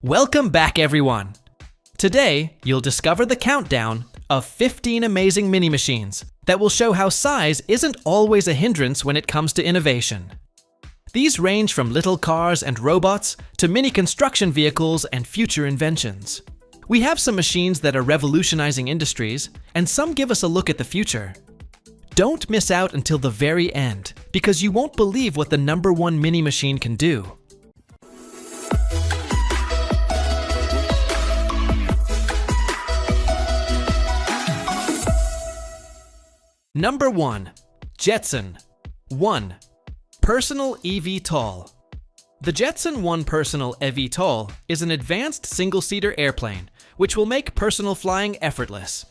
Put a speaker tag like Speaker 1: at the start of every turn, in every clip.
Speaker 1: Welcome back, everyone! Today, you'll discover the countdown of 15 amazing mini-machines that will show how size isn't always a hindrance when it comes to innovation. These range from little cars and robots to mini construction vehicles and future inventions. We have some machines that are revolutionizing industries, and some give us a look at the future. Don't miss out until the very end, because you won't believe what the #1 mini-machine can do. Number 1. Jetson ONE Personal eVTOL. The Jetson ONE Personal eVTOL is an advanced single-seater airplane which will make personal flying effortless.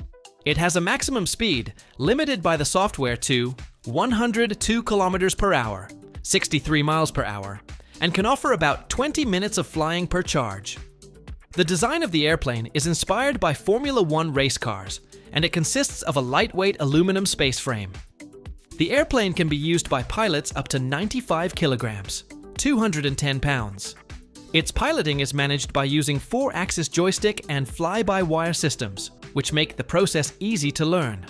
Speaker 1: It has a maximum speed limited by the software to 102 kilometers per hour, 63 miles per hour, and can offer about 20 minutes of flying per charge. The design of the airplane is inspired by Formula One race cars, and it consists of a lightweight aluminum space frame. The airplane can be used by pilots up to 95 kilograms, 210 pounds. Its piloting is managed by using 4-axis joystick and fly-by-wire systems, which make the process easy to learn.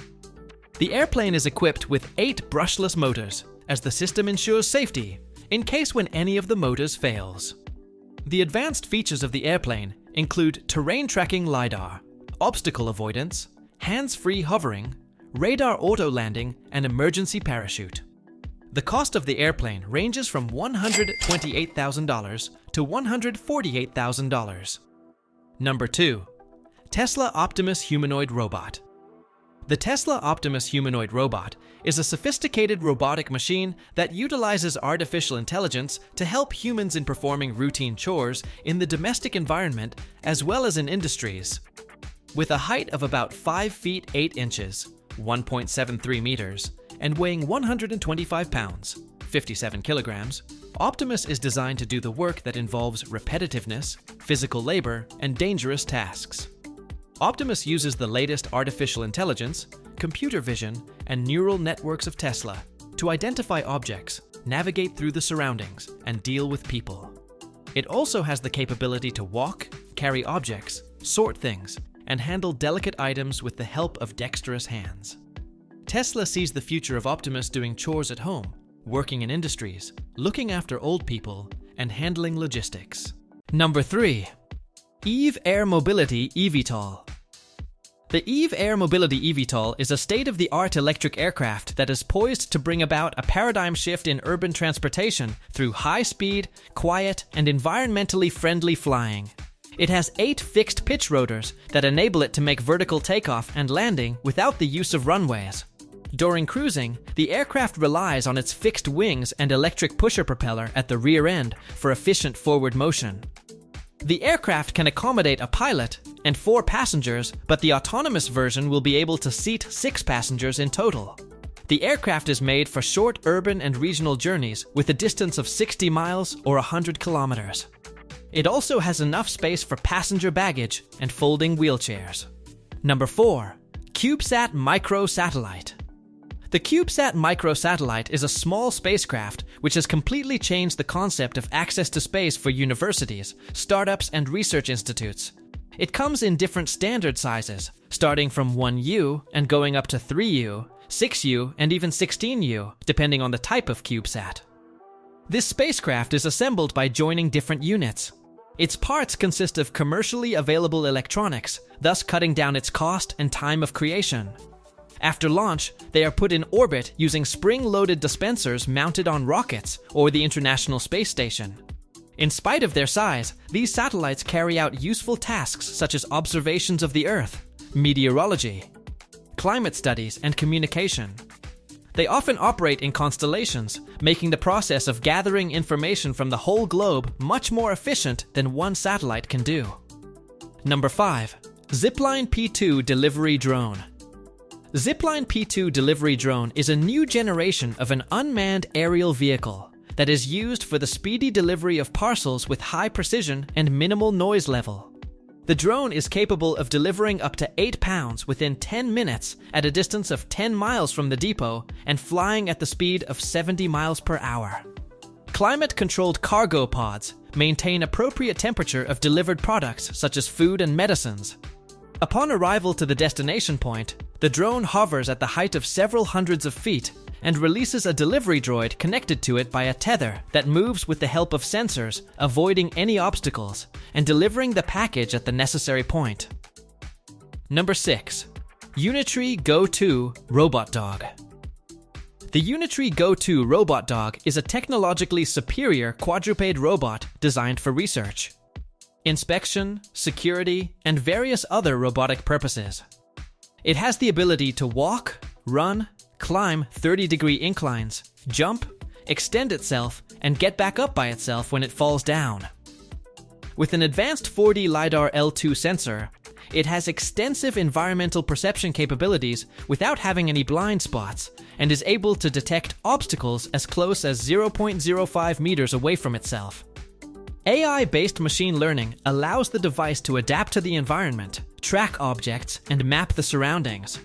Speaker 1: The airplane is equipped with 8 brushless motors, as the system ensures safety in case when any of the motors fails. The advanced features of the airplane include terrain tracking LiDAR, obstacle avoidance, hands-free hovering, radar auto-landing, and emergency parachute. The cost of the airplane ranges from $128,000 to $148,000. Number 2. Tesla Optimus Humanoid Robot. The Tesla Optimus Humanoid Robot is a sophisticated robotic machine that utilizes artificial intelligence to help humans in performing routine chores in the domestic environment as well as in industries. With a height of about 5 feet 8 inches, 1.73 meters, and weighing 125 pounds, 57 kilograms, Optimus is designed to do the work that involves repetitiveness, physical labor, and dangerous tasks. Optimus uses the latest artificial intelligence, computer vision, and neural networks of Tesla to identify objects, navigate through the surroundings, and deal with people. It also has the capability to walk, carry objects, sort things, and handle delicate items with the help of dexterous hands. Tesla sees the future of Optimus doing chores at home, working in industries, looking after old people, and handling logistics. Number 3. Eve Air Mobility eVTOL. The Eve Air Mobility eVTOL is a state-of-the-art electric aircraft that is poised to bring about a paradigm shift in urban transportation through high-speed, quiet, and environmentally friendly flying. It has 8 fixed pitch rotors that enable it to make vertical takeoff and landing without the use of runways. During cruising, the aircraft relies on its fixed wings and electric pusher propeller at the rear end for efficient forward motion. The aircraft can accommodate a pilot and 4 passengers, but the autonomous version will be able to seat 6 passengers in total. The aircraft is made for short urban and regional journeys with a distance of 60 miles or 100 kilometers. It also has enough space for passenger baggage and folding wheelchairs. Number 4. CubeSat Microsatellite. The CubeSat Microsatellite is a small spacecraft which has completely changed the concept of access to space for universities, startups, and research institutes. It comes in different standard sizes, starting from 1U and going up to 3U, 6U, and even 16U, depending on the type of CubeSat. This spacecraft is assembled by joining different units. Its parts consist of commercially available electronics, thus cutting down its cost and time of creation. After launch, they are put in orbit using spring-loaded dispensers mounted on rockets or the International Space Station. In spite of their size, these satellites carry out useful tasks such as observations of the Earth, meteorology, climate studies, and communication. They often operate in constellations, making the process of gathering information from the whole globe much more efficient than one satellite can do. Number 5. Zipline P2 Delivery Drone. Zipline P2 Delivery Drone is a new generation of an unmanned aerial vehicle that is used for the speedy delivery of parcels with high precision and minimal noise level. The drone is capable of delivering up to 8 pounds within 10 minutes at a distance of 10 miles from the depot and flying at the speed of 70 miles per hour. Climate-controlled cargo pods maintain appropriate temperature of delivered products such as food and medicines. Upon arrival to the destination point, the drone hovers at the height of several hundreds of feet and releases a delivery droid connected to it by a tether that moves with the help of sensors, avoiding any obstacles and delivering the package at the necessary point. Number 6. Unitree Go2 Robot Dog. The Unitree Go2 Robot Dog is a technologically superior quadruped robot designed for research, inspection, security, and various other robotic purposes. It has the ability to walk, run, climb 30-degree inclines, jump, extend itself, and get back up by itself when it falls down. With an advanced 4D LiDAR L2 sensor, it has extensive environmental perception capabilities without having any blind spots, and is able to detect obstacles as close as 0.05 meters away from itself. AI-based machine learning allows the device to adapt to the environment, track objects, and map the surroundings.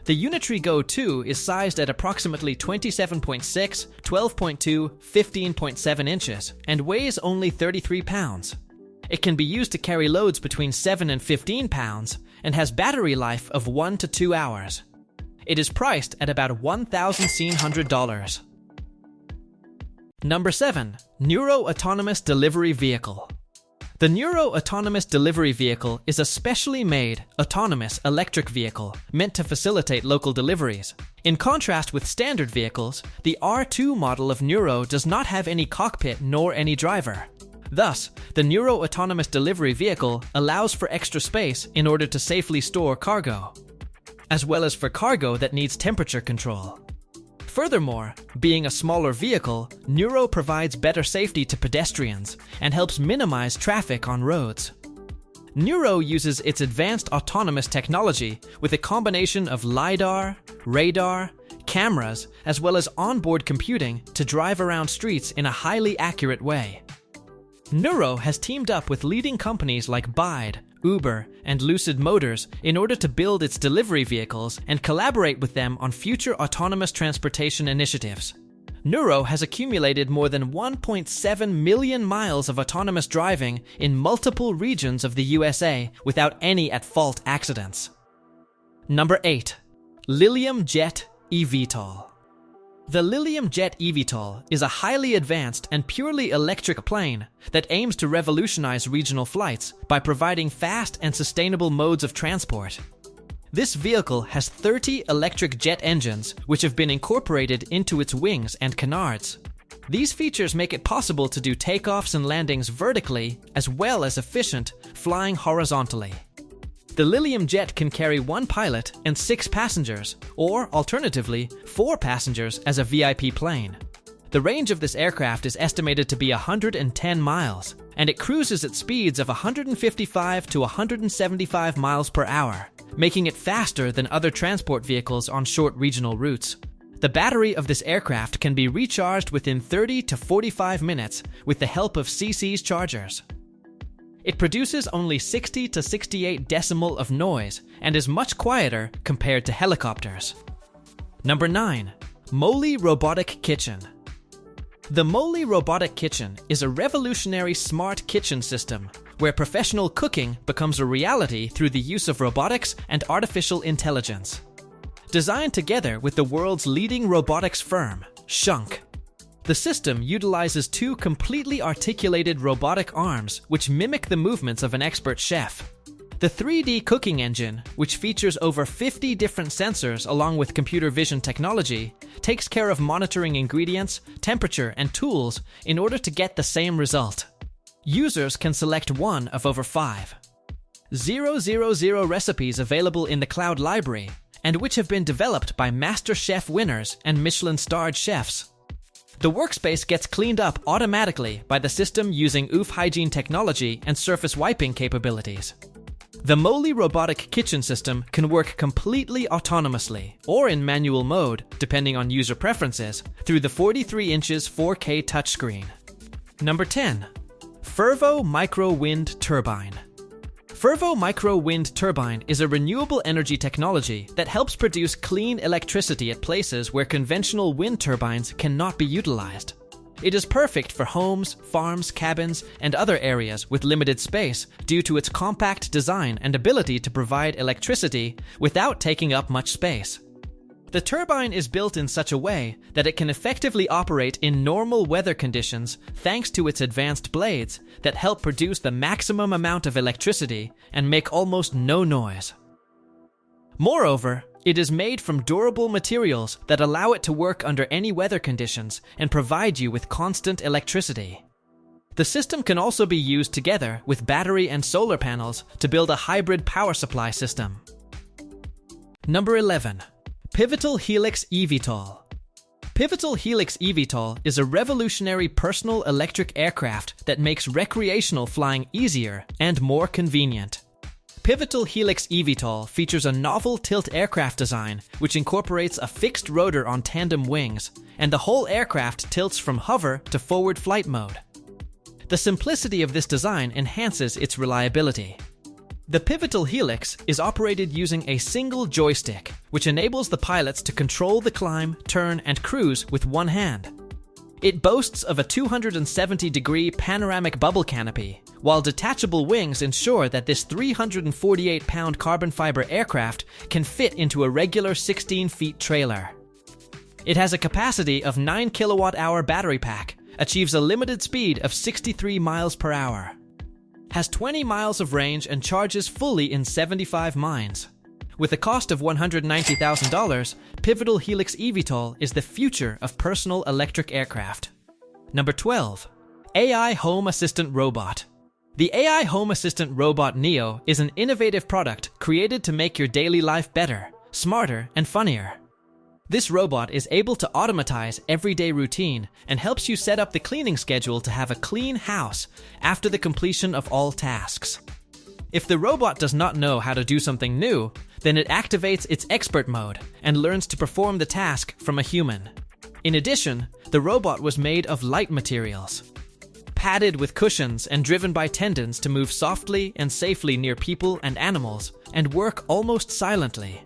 Speaker 1: The Unitree Go2 is sized at approximately 27.6, 12.2, 15.7 inches, and weighs only 33 pounds. It can be used to carry loads between 7 and 15 pounds, and has battery life of 1 to 2 hours. It is priced at about $1,100. Number 7. Nuro Autonomous Delivery Vehicle. The Nuro Autonomous Delivery Vehicle is a specially made, autonomous electric vehicle meant to facilitate local deliveries. In contrast with standard vehicles, the R2 model of Nuro does not have any cockpit nor any driver. Thus, the Nuro Autonomous Delivery Vehicle allows for extra space in order to safely store cargo, as well as for cargo that needs temperature control. Furthermore, being a smaller vehicle, Nuro provides better safety to pedestrians and helps minimize traffic on roads. Nuro uses its advanced autonomous technology with a combination of LiDAR, radar, cameras, as well as onboard computing to drive around streets in a highly accurate way. Nuro has teamed up with leading companies like Bide, Uber, and Lucid Motors in order to build its delivery vehicles and collaborate with them on future autonomous transportation initiatives. Nuro has accumulated more than 1.7 million miles of autonomous driving in multiple regions of the USA without any at-fault accidents. Number 8. Lilium Jet eVTOL. The Lilium Jet eVTOL is a highly advanced and purely electric plane that aims to revolutionize regional flights by providing fast and sustainable modes of transport. This vehicle has 30 electric jet engines which have been incorporated into its wings and canards. These features make it possible to do takeoffs and landings vertically as well as efficient flying horizontally. The Lilium Jet can carry 1 pilot and 6 passengers, or alternatively, 4 passengers as a VIP plane. The range of this aircraft is estimated to be 110 miles, and it cruises at speeds of 155 to 175 miles per hour, making it faster than other transport vehicles on short regional routes. The battery of this aircraft can be recharged within 30 to 45 minutes with the help of CC's chargers. It produces only 60 to 68 decibel of noise and is much quieter compared to helicopters. Number 9. Moley Robotic Kitchen. The Moley Robotic Kitchen is a revolutionary smart kitchen system where professional cooking becomes a reality through the use of robotics and artificial intelligence. Designed together with the world's leading robotics firm, Shunk. The system utilizes 2 completely articulated robotic arms which mimic the movements of an expert chef. The 3D cooking engine, which features over 50 different sensors along with computer vision technology, takes care of monitoring ingredients, temperature, and tools in order to get the same result. Users can select one of over 5,000 recipes available in the cloud library, and which have been developed by Master Chef winners and Michelin-starred chefs. The workspace gets cleaned up automatically by the system using OOF hygiene technology and surface wiping capabilities. The Moley Robotic Kitchen system can work completely autonomously, or in manual mode, depending on user preferences, through the 43 inches 4K touchscreen. Number 10. Fervo Micro Wind Turbine. Fervo Micro Wind Turbine is a renewable energy technology that helps produce clean electricity at places where conventional wind turbines cannot be utilized. It is perfect for homes, farms, cabins, and other areas with limited space due to its compact design and ability to provide electricity without taking up much space. The turbine is built in such a way that it can effectively operate in normal weather conditions thanks to its advanced blades that help produce the maximum amount of electricity and make almost no noise. Moreover, it is made from durable materials that allow it to work under any weather conditions and provide you with constant electricity. The system can also be used together with battery and solar panels to build a hybrid power supply system. Number 11. Pivotal Helix eVTOL. Pivotal Helix eVTOL is a revolutionary personal electric aircraft that makes recreational flying easier and more convenient. Pivotal Helix eVTOL features a novel tilt aircraft design which incorporates a fixed rotor on tandem wings, and the whole aircraft tilts from hover to forward flight mode. The simplicity of this design enhances its reliability. The Pivotal Helix is operated using a single joystick, which enables the pilots to control the climb, turn, and cruise with one hand. It boasts of a 270-degree panoramic bubble canopy, while detachable wings ensure that this 348-pound carbon fiber aircraft can fit into a regular 16-feet trailer. It has a capacity of 9 kilowatt-hour battery pack, achieves a limited speed of 63 miles per hour, has 20 miles of range and charges fully in 75 mines. With a cost of $190,000, Pivotal Helix eVTOL is the future of personal electric aircraft. Number 12. AI Home Assistant Robot. The AI Home Assistant Robot Neo is an innovative product created to make your daily life better, smarter, and funnier. This robot is able to automatize everyday routine and helps you set up the cleaning schedule to have a clean house after the completion of all tasks. If the robot does not know how to do something new, then it activates its expert mode and learns to perform the task from a human. In addition, the robot was made of light materials, padded with cushions and driven by tendons to move softly and safely near people and animals and work almost silently.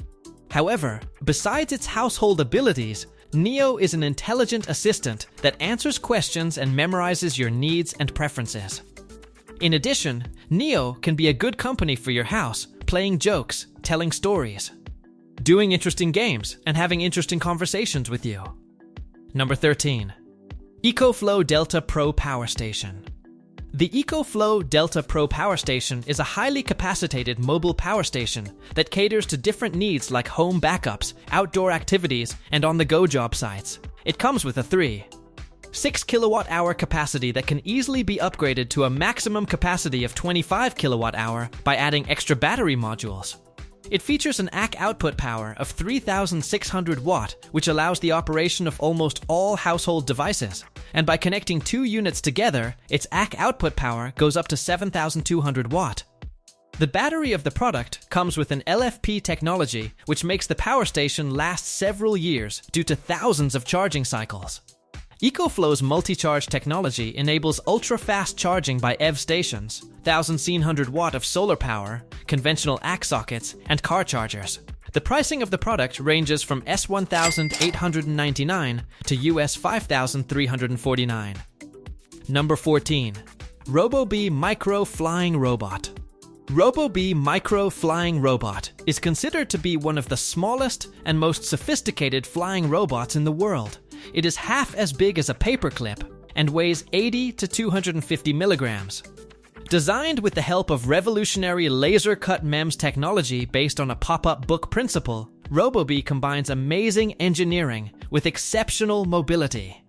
Speaker 1: However, besides its household abilities, Neo is an intelligent assistant that answers questions and memorizes your needs and preferences. In addition, Neo can be a good company for your house, playing jokes, telling stories, doing interesting games, and having interesting conversations with you. Number 13. EcoFlow Delta Pro Power Station. The EcoFlow Delta Pro Power Station is a highly capacitated mobile power station that caters to different needs like home backups, outdoor activities, and on-the-go job sites. It comes with a 6 kilowatt-hour capacity that can easily be upgraded to a maximum capacity of 25 kilowatt-hour by adding extra battery modules. It features an AC output power of 3,600 watt, which allows the operation of almost all household devices. And by connecting two units together, its AC output power goes up to 7,200 watt. The battery of the product comes with an LFP technology, which makes the power station last several years due to thousands of charging cycles. EcoFlow's multi-charge technology enables ultra-fast charging by EV stations, 1,700 watt of solar power, conventional AC sockets, and car chargers. The pricing of the product ranges from $1,899 to US $5,349. Number 14. RoboBee Micro Flying Robot. RoboBee Micro Flying Robot is considered to be one of the smallest and most sophisticated flying robots in the world. It is half as big as a paperclip and weighs 80 to 250 milligrams. Designed with the help of revolutionary laser-cut MEMS technology based on a pop-up book principle, RoboBee combines amazing engineering with exceptional mobility.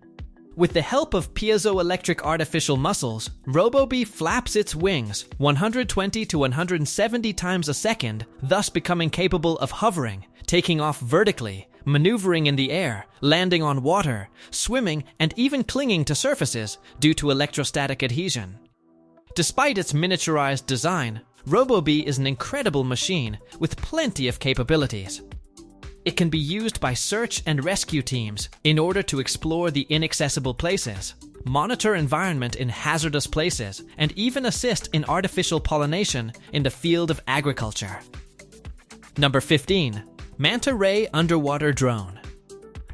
Speaker 1: With the help of piezoelectric artificial muscles, RoboBee flaps its wings 120 to 170 times a second, thus becoming capable of hovering, taking off vertically, maneuvering in the air, landing on water, swimming, and even clinging to surfaces due to electrostatic adhesion. Despite its miniaturized design, RoboBee is an incredible machine with plenty of capabilities. It can be used by search and rescue teams in order to explore the inaccessible places, monitor environment in hazardous places, and even assist in artificial pollination in the field of agriculture. Number 15. Manta Ray Underwater Drone.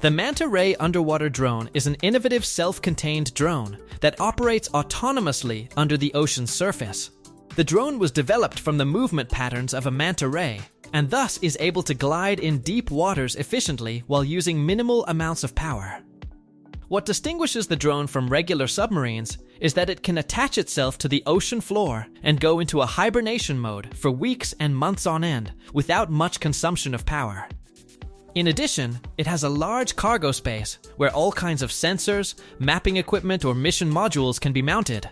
Speaker 1: The The Manta Ray underwater drone is an innovative self-contained drone that operates autonomously under the ocean's surface. The drone was developed from the movement patterns of a manta ray, and thus is able to glide in deep waters efficiently while using minimal amounts of power. What distinguishes the drone from regular submarines is that it can attach itself to the ocean floor and go into a hibernation mode for weeks and months on end without much consumption of power. In addition, it has a large cargo space where all kinds of sensors, mapping equipment, or mission modules can be mounted.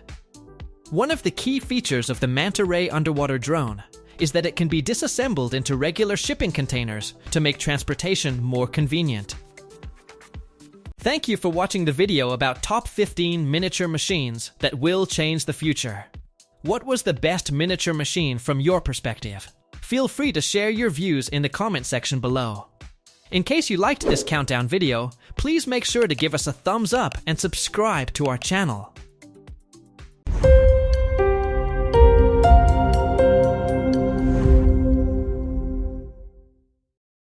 Speaker 1: One of the key features of the Manta Ray underwater drone is that it can be disassembled into regular shipping containers to make transportation more convenient. Thank you for watching the video about top 15 miniature machines that will change the future. What was the best miniature machine from your perspective? Feel free to share your views in the comment section below. In case you liked this countdown video, please make sure to give us a thumbs up and subscribe to our channel.